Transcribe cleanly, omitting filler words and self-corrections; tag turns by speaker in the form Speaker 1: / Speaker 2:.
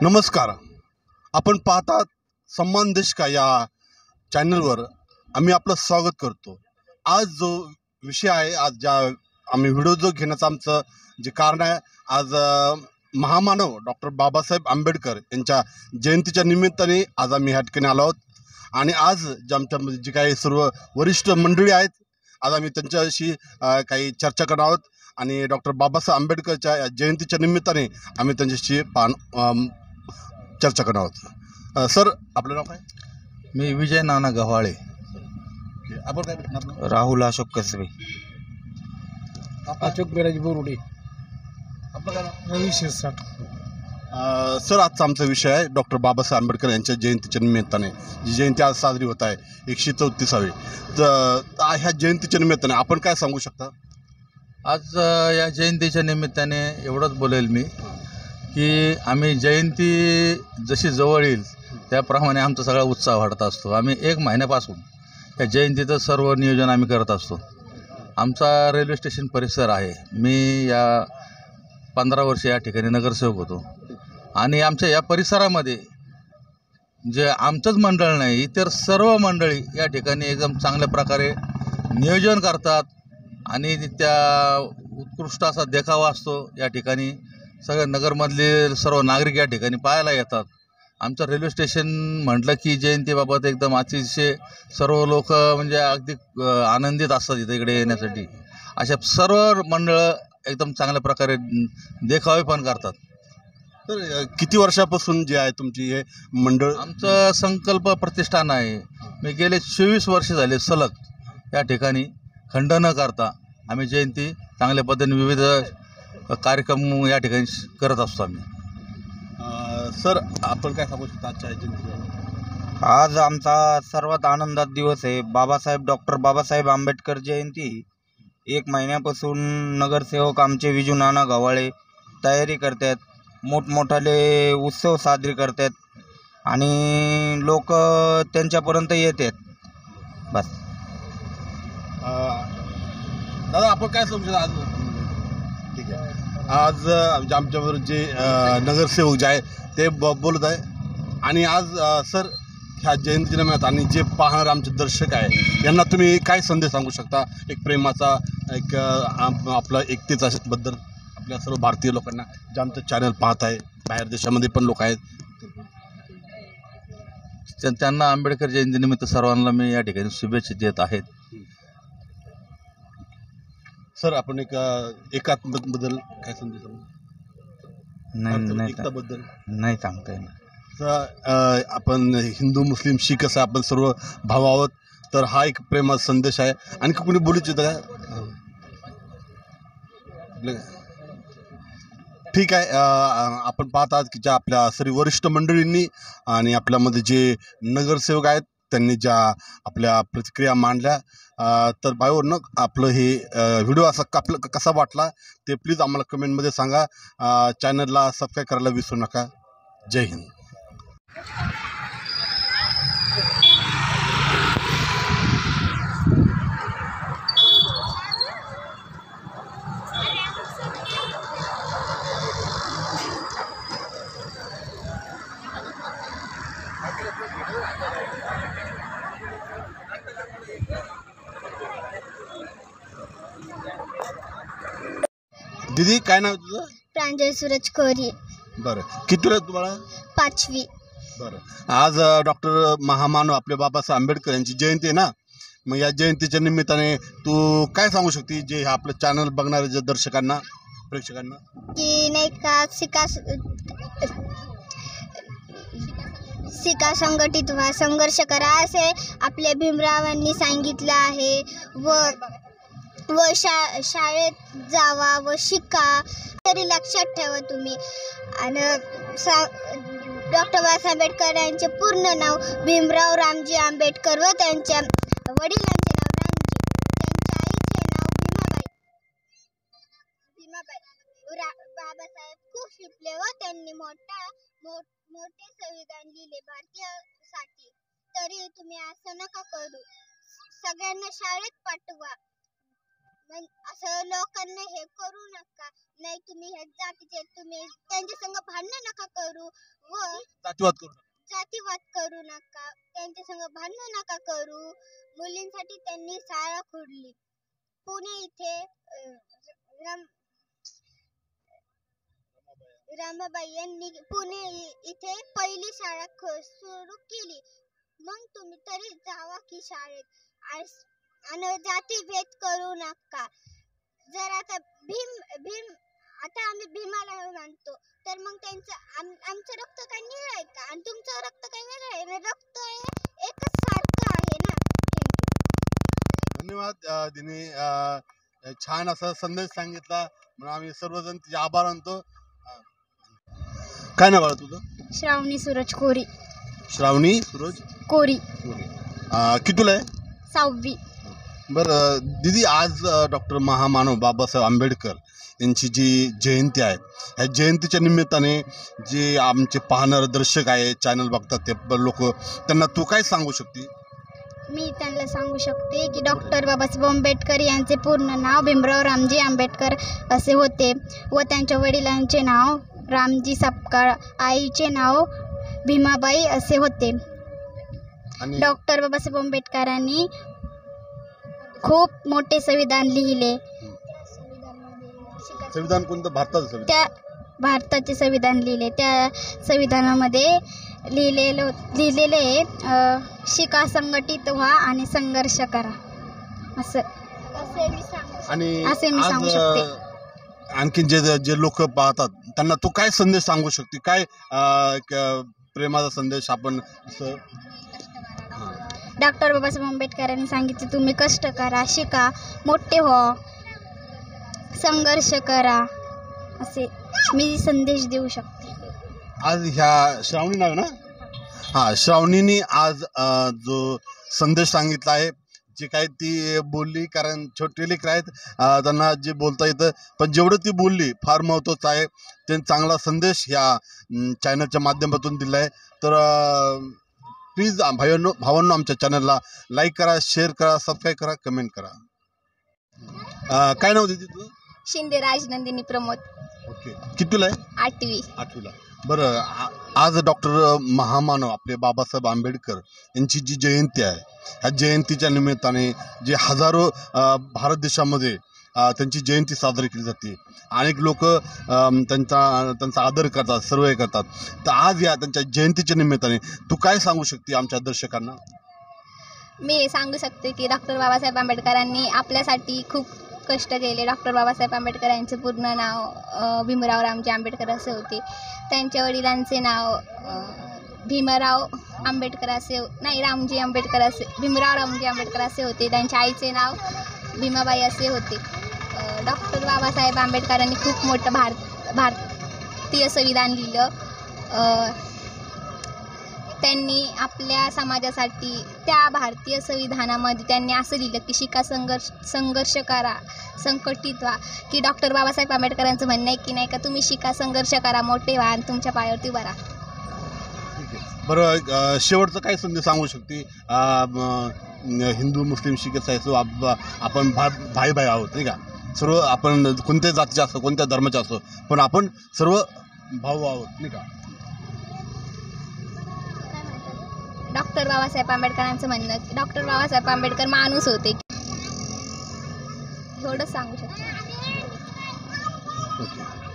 Speaker 1: नमस्कार. आपण पाहतात सम्मान देश का या चॅनलवर आम्ही आपलं स्वागत करतो. आज जो विषय आहे, आज ज्या आम्ही व्हिडिओ जो घेण्याचं आमचं जे कारण आहे, आज महामानव डॉक्टर बाबासाहेब आंबेडकर यांच्या जयंतीच्या निमित्ताने आज आम्ही ह्या ठिकाणी आलो आहोत. आणि आज जे आमच्यामध्ये जी काही सर्व वरिष्ठ मंडळी आहेत, आज आम्ही त्यांच्याशी काही चर्चा करणार आहोत. आणि डॉक्टर बाबासाहेब आंबेडकरच्या या जयंतीच्या निमित्ताने आम्ही त्यांच्याशी चर्चा करणार आहोत. सर, आपलं नाव काय?
Speaker 2: मी विजय नाना गव्हाळे.
Speaker 1: आपण काय भेटणार आपलं?
Speaker 3: राहुल अशोक कसबे.
Speaker 4: अशोक बिराज बोरुडे.
Speaker 1: आपलं काय नाव?
Speaker 4: रवी शिरसाट.
Speaker 1: सर, आजचा आमचा विषय आहे डॉक्टर बाबासाहेब आंबेडकर यांच्या जयंतीच्या निमित्ताने. जी जयंती आज साजरी होत आहे 134वी. तर ह्या जयंतीच्या निमित्ताने आपण काय सांगू शकता?
Speaker 2: आज या जयंतीच्या निमित्ताने एवढंच बोलेल मी की आम्ही जयंती जशी जवळ येईल त्याप्रमाणे आमचा सगळा उत्साह वाढत असतो. आम्ही 1 महिन्यापासून या जयंतीचं सर्व नियोजन आम्ही करत असतो. आमचा रेल्वे स्टेशन परिसर आहे. मी या 15 वर्ष या ठिकाणी नगरसेवक होतो. आणि आमच्या या परिसरामध्ये जे आमचंच मंडळ नाही, इतर सर्व मंडळी या ठिकाणी एकदम चांगल्या प्रकारे नियोजन करतात. आणि त्या उत्कृष्ट असा देखावा असतो. या ठिकाणी सगळे नगरमधले सर्व नागरिक या ठिकाणी पाहायला येतात. आमचं रेल्वे स्टेशन म्हटलं की जयंतीबाबत एकदम अतिशय सर्व लोक म्हणजे अगदी आनंदित असतात इथं इकडे येण्यासाठी. अशा सर्व मंडळं एकदम चांगल्या प्रकारे देखावे पण करतात.
Speaker 1: तर किती वर्षापासून जे आहे तुमची हे मंडळ?
Speaker 2: आमचं संकल्प प्रतिष्ठान आहे. मी गेले 24 वर्ष झाले सलग या ठिकाणी खंड न करता आम्ही जयंती चांगल्या पद्धतीने विविध कार्यक्रम या ठिकाणी करत असतो आम्ही.
Speaker 1: सर, आपण काय सांगू शकता आजच्या जयंतीवर?
Speaker 3: आज आमचा सर्वात आनंदात दिवस आहे. डॉक्टर बाबासाहेब आंबेडकर जयंती 1 महिन्यापासून नगरसेवक आमचे विजू नाना गव्हाळे तयारी करतात. मोठमोठाले उत्सव साजरे करतात आणि लोक त्यांच्यापर्यंत येतात. बस.
Speaker 1: दादा, आपण काय समजू आज? ठीक आहे. आज आमच्याबरोबर जे नगरसेवक जे आहे ते बोलत आहे. आणि आज सर, ह्या जयंतीच्या निमित्त आणि जे पाहणारे आमचे दर्शक आहे यांना तुम्ही काय संदेश सांगू शकता? एक प्रेमाचा, एक आपलं एकतेचा बद्दल आपल्या सर्व भारतीय लोकांना जे आमचं चॅनल पाहत आहे, बाहेर देशामध्ये पण लोक आहेत,
Speaker 2: त्यांना आंबेडकर जयंतीनिमित्त सर्वांना मी या ठिकाणी शुभेच्छा देत आहेत.
Speaker 1: सर, आपण एकात्मतेबद्दल काय संदेश सांगू? एकताबद्दल
Speaker 3: नाही सांगता येणार.
Speaker 1: आपण हिंदू, मुस्लिम, शीख असं आपण सर्व भाव आहोत. तर हा एक प्रेमाचा संदेश आहे. आणखी कोणी बोलू इच्छितं का? ठीक आहे. आपण पाहतात की ज्या आपल्या सर्व वरिष्ठ मंडळींनी आणि आपल्यामध्ये जे नगरसेवक आहेत त्यांनी ज्या आपल्या प्रतिक्रिया मांडल्या. तर भाईवरनं आपलं हे व्हिडिओ असा आपलं कसा वाटला ते प्लीज आम्हाला कमेंटमध्ये सांगा. चॅनलला सबस्क्राईब करायला विसरू नका. जय हिंद. दीदी, काय नाव तुझं?
Speaker 5: प्रांजल सूरज कोरी.
Speaker 1: बरं, किती आहे तुम्हाला?
Speaker 5: 5वी.
Speaker 1: बरं, आज डॉक्टर महामानव आपले बाबासाहेब आंबेडकर यांची जयंती आहे ना. मग या जयंतीच्या निमित्ताने तू काय सांगू शकते जे आपलं चॅनल बघणारे जे दर्शकांना, प्रेक्षकांना?
Speaker 5: की नाही का शिका संघटित व्हा, संघर्ष करा असे आपल्या भीमरावांनी सांगितलं आहे. व शाळेत जावा व शिका. तरी लक्षात ठेवा तुम्ही. आणि डॉक्टर बाबासाहेब आंबेडकर यांचे पूर्ण नाव भीमराव रामजी आंबेडकर व त्यांच्या वडिलांचे नाव रामजी, त्यांच्या आईचे नाव भीमाबाई. बाबासाहेब खूप शिकले व त्यांनी मोठे संविधान लिहिले भारतीयासाठी. तरी तुम्ही असं नका करू. सगळ्यांना शाळेत पाठवा. असं लोकांना हे करू नका. नाही तुम्ही हे जातीचे, तुम्ही त्यांच्या संग भांडण नका करू व
Speaker 1: जातीवाद करू नका.
Speaker 5: जातीवाद करू नका. त्यांच्या संग भांडण नका करू. मुलींसाठी त्यांनी शाळा खोडली. पुणे इथे रामाबाई यांनी पुणे इथे पहिली शाळा सुरू केली. मग तुम्ही तरी जावा की शाळेत आणि जातीभेद करू नका. जर आता आता आम्ही भीमाला मानतो तर मग त्यांचं आमचं रक्त काय निळं आहे का आणि तुमचं रक्त काय वेगळं आहे? रक्त एकच सारखं आहे ना.
Speaker 1: धन्यवाद तिने छान असा संदेश सांगितला म्हणून आम्ही सर्वजण तिचे आभार मानतो. काय नाव आहे तुझं?
Speaker 5: श्रावणी सूरज कोरी.
Speaker 1: श्रावणी सूरज
Speaker 5: कोरी
Speaker 1: कितीला आहे?
Speaker 5: 6वी.
Speaker 1: बरं दीदी, आज डॉक्टर महामानव बाबासाहेब आंबेडकर यांची जी जयंती आहे, ह्या जयंतीच्या निमित्ताने जे आमचे पाहणारे दर्शक आहे, चॅनल बघतात ते लोक, त्यांना तू काय सांगू शकते?
Speaker 5: मी त्यांना सांगू शकते की डॉक्टर बाबासाहेब आंबेडकर यांचे पूर्ण नाव भीमराव रामजी आंबेडकर असे होते व त्यांच्या वडिलांचे नाव रामजी सपकाळ, आईचे नाव भीमाबाई असे होते.
Speaker 1: आणि
Speaker 5: डॉक्टर बाबासाहेब आंबेडकरांनी खूप मोठे संविधान लिहिले.
Speaker 1: संविधान कोणतं? भारताचं संविधान.
Speaker 5: त्या भारताचे संविधान लिहिले. त्या संविधानामध्ये लिहिलेले शिका, संघटित व्हा आणि संघर्ष करा
Speaker 1: आणि
Speaker 5: असे मी सांगू
Speaker 1: आज
Speaker 5: शकते.
Speaker 1: आणखीन जे लोक पाहतात त्यांना तू काय संदेश सांगू शकते? काय प्रेमाचा संदेश आपण
Speaker 5: डॉक्टर बाबासाहेब आंबेडकरांनी सांगितले तुम्ही कष्ट करा, शिका, मोठे व्हा, संघर्ष करा असे मी संदेश देऊ शकते.
Speaker 1: आज ह्या श्रावणी नाव ना, हां, श्रावणीने आज जो संदेश सांगितला आहे, जे काही ती बोलली, कारण छोटे लेकरं आहेत त्यांना जे बोलता येतं, पण जेवढं ती बोलली फार महत्त्वाचं आहे. त्यांनी चांगला संदेश ह्या चॅनलच्या माध्यमातून दिला आहे. तर प्लीज भावांनो आमच्या चॅनलला लाईक करा, शेअर करा, सबस्क्राईब करा, कमेंट करा. काय नाव दिदी तुझं?
Speaker 5: शिंदे राजनंदिनी प्रमोद.
Speaker 1: ओके, कितीला आहे?
Speaker 5: 8वी.
Speaker 1: 8वीला. बरं, आज डॉक्टर महामानव आपले बाबासाहेब आंबेडकर यांची जी जयंती आहे, ह्या जयंतीच्या निमित्ताने जे हजारो भारत देशामध्ये त्यांची जयंती साजरी केली जाते. अनेक लोक त्यांचा आदर करतात, सर्व हे करतात. तर आज या त्यांच्या जयंतीच्या निमित्ताने तू काय सांगू शकते आमच्या दर्शकांना?
Speaker 4: मी सांगू शकते की डॉक्टर बाबासाहेब आंबेडकरांनी आपल्यासाठी खूप कष्ट केले. डॉक्टर बाबासाहेब आंबेडकर यांचे पूर्ण नाव भीमराव रामजी आंबेडकर असे होते. त्यांच्या वडिलांचे नाव भीमराव आंबेडकर असे नाही रामजी आंबेडकर असे भीमराव रामजी आंबेडकर असे होते. त्यांच्या आईचे नाव भीमाबाई असे होते. डॉक्टर बाबासाहेब आंबेडकरांनी खूप मोठं भारतीय संविधान लिहिलं. त्यांनी आपल्या समाजासाठी त्या भारतीय संविधानामध्ये त्यांनी असं लिहिलं की शिका, संघर्ष करा, संघटित व्हा. की डॉक्टर बाबासाहेब आंबेडकरांचं म्हणणं आहे की नाही का तुम्ही शिका, संघर्ष करा, मोठे व्हा आणि तुमच्या पायावरती उभा राहा.
Speaker 1: बरं, शेवटचं काय संदेश सांगू शकते? हिंदू, मुस्लिम, शीख, इसाई आपण भाई भाई आहोत नाही का? सर्व आपण कोणत्या जातीचे असो, कोणत्या धर्माचे असो, पण आपण सर्व भाऊ आहोत नाही का?
Speaker 4: डॉक्टर बाबासाहेब आंबेडकरांचं म्हणणं डॉक्टर बाबासाहेब आंबेडकर माणूस होते एवढंच सांगू शकते.
Speaker 1: ओके.